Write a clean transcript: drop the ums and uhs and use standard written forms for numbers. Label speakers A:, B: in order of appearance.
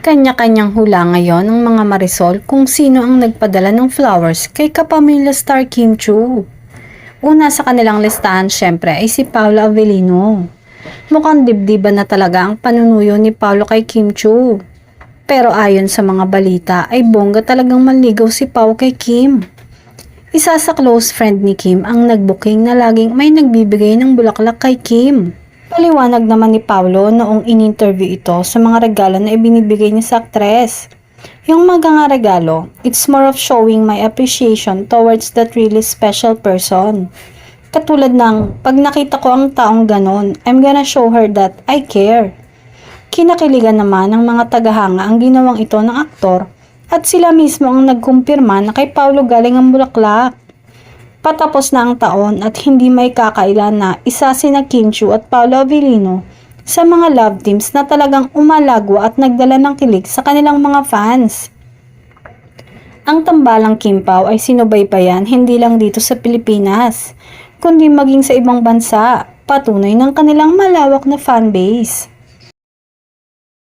A: Kanya-kanyang hula ngayon ng mga Marisol kung sino ang nagpadala ng flowers kay kapamilya star Kim Chu. Una sa kanilang listahan syempre ay si Paolo Avellino. Mukhang dibdiban na talaga ang panunuyo ni Paolo kay Kim Chu. Pero ayon sa mga balita ay bongga talagang manligaw si Pao kay Kim. Isa sa close friend ni Kim ang nagbuking na laging may nagbibigay ng bulaklak kay Kim. Paliwanag naman ni Paolo noong in-interview ito sa mga regalo na ibinibigay niya sa aktres. Yung mga regalo, it's more of showing my appreciation towards that really special person. Katulad ng, pag nakita ko ang taong ganon, I'm gonna show her that I care. Kinakiligan naman ng mga tagahanga ang ginawang ito ng aktor at sila mismo ang nagkumpirma na kay Paolo galing ang bulaklak. Patapos na ang taon at hindi may kakaila na isa sina Kim Chu at Paolo Avellino sa mga love teams na talagang umalagwa at nagdala ng kilig sa kanilang mga fans. Ang tambalang Kim Pao ay sinubaybayan hindi lang dito sa Pilipinas, kundi maging sa ibang bansa, patunay ng kanilang malawak na fanbase.